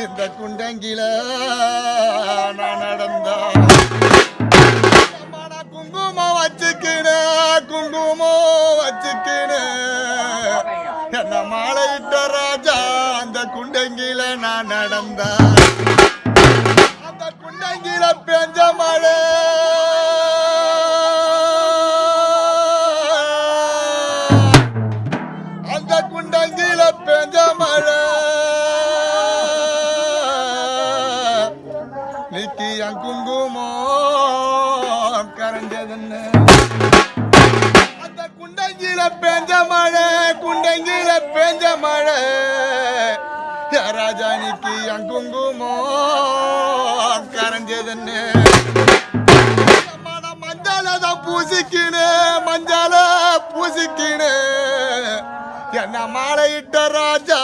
இந்த குண்டங்கில நான் நடந்தா குங்குமம் வச்சுக்கினு என்ன மாலையிட்ட ராஜா அந்த குண்டங்கில நான் நடந்தா அந்த குண்டங்கில பெஞ்ச மழை அந்த குண்டங்கில பெஞ்ச மழை நிக்கி என் குங்குமம் கரைஞ்சதுன்னு அந்த குண்டங்கில பெஞ்ச மழை ராஜா நிக்கி என் குங்குமம் கரைஞ்சதுன்னு மஞ்சளதான் பூசிக்கினு என்ன மாலையிட்ட ராஜா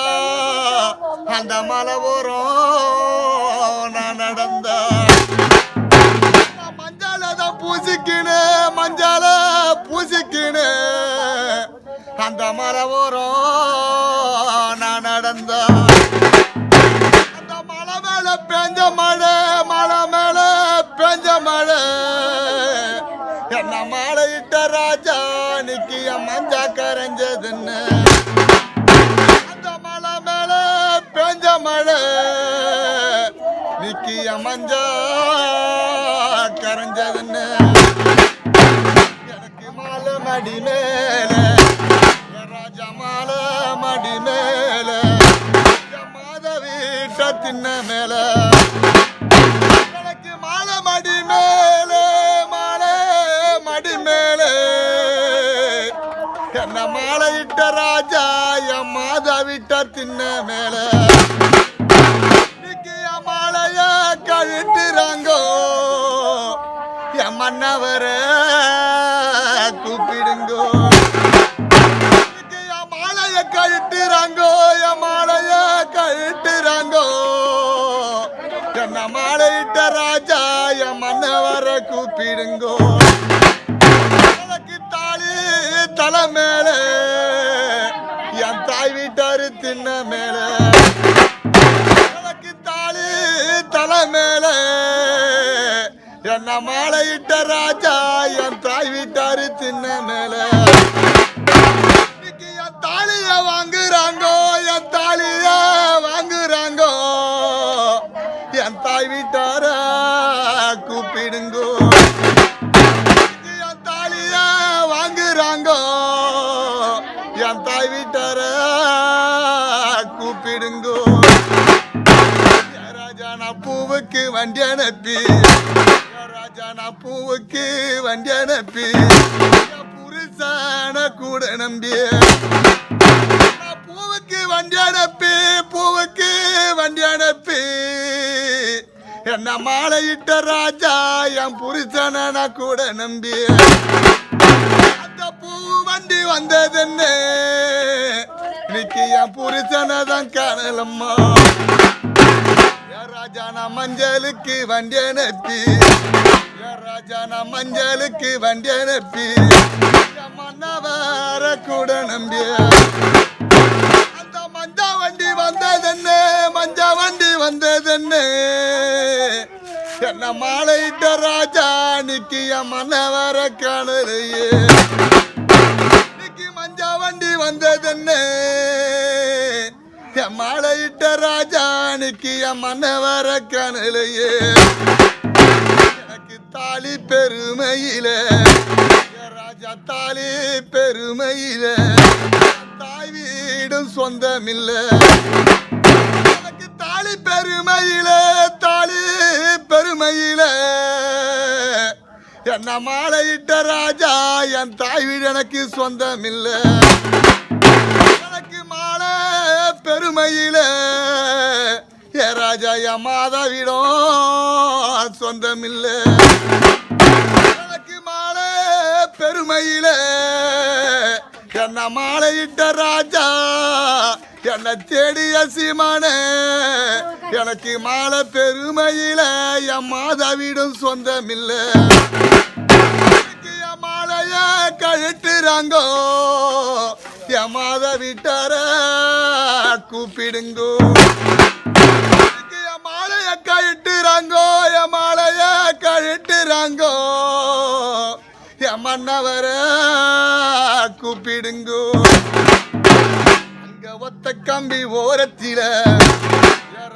அந்த மலை ஓரம் நான் நடந்த மஞ்சளதான் பூசிக்கினு அந்த மலை ஓரம் நான் நடந்த அந்த மலை மேல பெஞ்ச மழை என்ன மாலையிட்ட ராஜா நிக்கிய மஞ்சா கரைஞ்சதுன்னு அந்த மலை மேல பெஞ்ச மழை நிக்கிய மஞ்சா கரைஞ்சதுன்னு எனக்கு மாலை மடி மேல ராஜா மாலை மடி மேல மாத வீட்ட தின்ன மேல எனக்கு மாலை மடி மேல என்ன மாலையிட்ட ராஜா என் மாதா விட்ட தின்ன மேல என் மாலைய கழுட்டுறாங்கோ என் மன்னவர கூப்பிடுங்கோ என் மாலைய கழுட்டுறாங்கோ என்ன மாலையிட்ட ராஜா என் மன்னவர கூப்பிடுங்கோ தலை மேல என் தாய் வீட்டாரு தின்ன மேல எனக்கு தாலி தலை மேல என்ன மாலையிட்ட ராஜா என் தாய் வீட்டாரு தின்ன மேல என் தாலிய வாங்குறாங்கோ என் தாய் வீட்டார கூப்பிடுங்கோ என் தாய் வீட்டார கூப்பிடுங்கோ ராஜா நான் பூவுக்கு வண்டி அனுப்பி புருஷான கூட நம்பி பூவுக்கு வண்டி அனுப்பி என்ன மாலையிட்ட ராஜா என் புருஷன கூட நம்பி வண்டி வந்ததுன்னு இன்னைக்கு என் புருஷனதான் காணலம்மா ராஜா நான் மஞ்சளுக்கு வண்டி அனுப்பி மன்னவர கூட நம்பி அந்த மஞ்சா வண்டி வந்ததுன்னு என்ன மாலையிட்ட ராஜா இன்னைக்கு என் மன்னவர காணலையே வண்டி வந்ததுன்னு என் மாலையிட்ட ராஜானுக்கு என் மன்னவர கணலையே எனக்கு தாலி பெருமையில ராஜா தாலி பெருமையில தாய் வீடும் சொந்தமில்ல எனக்கு தாலி பெருமையில என்ன மாலையிட்ட ராஜா என் தாய் வீடு எனக்கு சொந்தமில்ல எனக்கு மாலை பெருமையில ராஜா என் மாதா வீடும் சொந்தமில்ல எனக்கு மாலை பெருமையில என்ன மாலையிட்ட ராஜா என்னை தேடிய சீமானே எனக்கு மாலை பெருமையில என் மாதா வீடும் சொந்தமில்ல என் மாலைய கழட்டுறாங்கோ என் மாதா வீட்டார கூப்பிடுங்கோ கட்டுறாங்கோ என் மாலைய கழட்டுறாங்கோ என் மன்னவர கூப்பிடுங்கோ அங்க ஒத்த கம்பி ஓரத்தில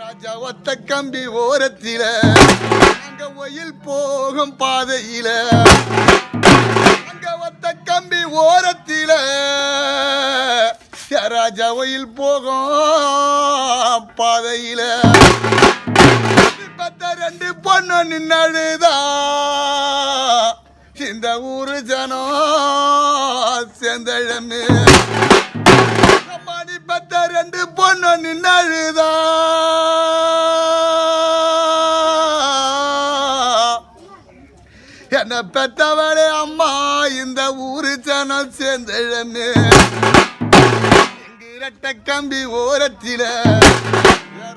ராஜா ஒத்த கம்பி ஓரத்தில அங்க ஒயில் போகும் பாதையில அங்க ஒத்த கம்பி ஓரத்தில ராஜா ஒயில் போகும் பாதையில ரெண்டு பொண்ணு நின்னழுதா இந்த ஊரு ஜனம் செந்தழமே மணி பத்த ரெண்டு பொண்ணு நின்னழுதா என்ன பெத்தவளே அம்மா இந்த ஊரு ஜனம் செந்தழமே இரட்ட கம்பி ஓரத்தில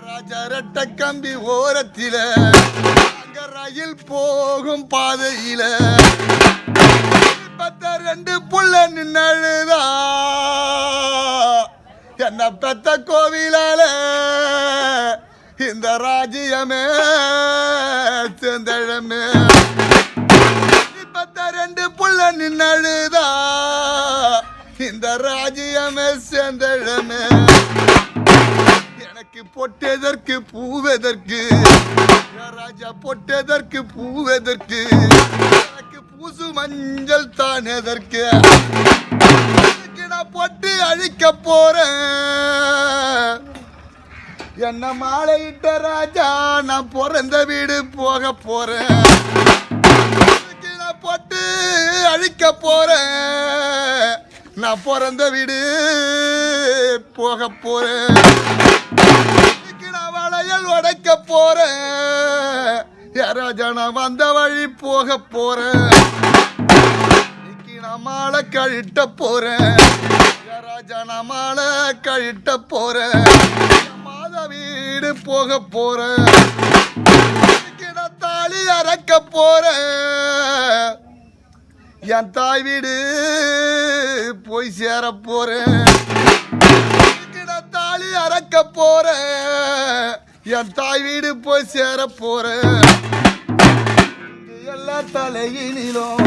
ராஜா இரட்ட கம்பி ஓரத்தில அங்க ரயில் போகும் பாதையில பத்த ரெண்டு புள்ள நின்னழுதா என்ன பெத்த கோவிலால இந்த ராஜ்யமே செந்தழமே பத்த ரெண்டு புள்ள நின்னழுதா இந்த ராஜ்யமே செந்தழமே எனக்கு பொட்டதற்கு பூவதற்கு ராஜா பொட்டதற்கு பூவதற்கு எனக்கு பூசு மஞ்சள் தான் எதற்கு நான் பொட்டு அழிக்க போறேன் என்ன மாலையிட்ட ராஜா நான் பிறந்த வீடு போக போறேன் நான் பொட்டு அழிக்க போறேன் நான் பிறந்த வீடு போக போறேன் நான் வளையல் உடைக்க போறேன் ராஜா நான் வந்த வழி போக போறேன் நான் மாலை கழிட்ட போறேன் ராஜா நான் மாலை கழிட்ட போறேன் மாத வீடு போக போறேன் நான் தாலி அறக்க போறேன் என் தாய் வீடு போய் சேர போறேன் நான் தாலி அறக்க போறேன் என் தாய் வீடு போய் சேர போறேன் எல்லா தலையினிலும்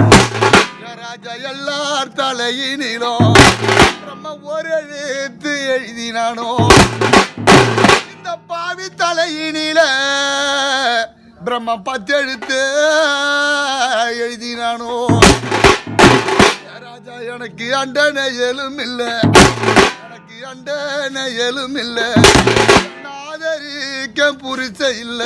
ராஜா எல்லார் தலையினிலும் பிரம்ம ஒரு எழுத்து எழுதினானோ இந்த பாவி தலையினில பிரம்ம 10 எழுத்து எழுதினானோ ராஜா எனக்கு அண்டனை எழும் இல்ல எனக்கு அண்டனை எழும் இல்ல ஆதரிக்க புரிச்ச இல்ல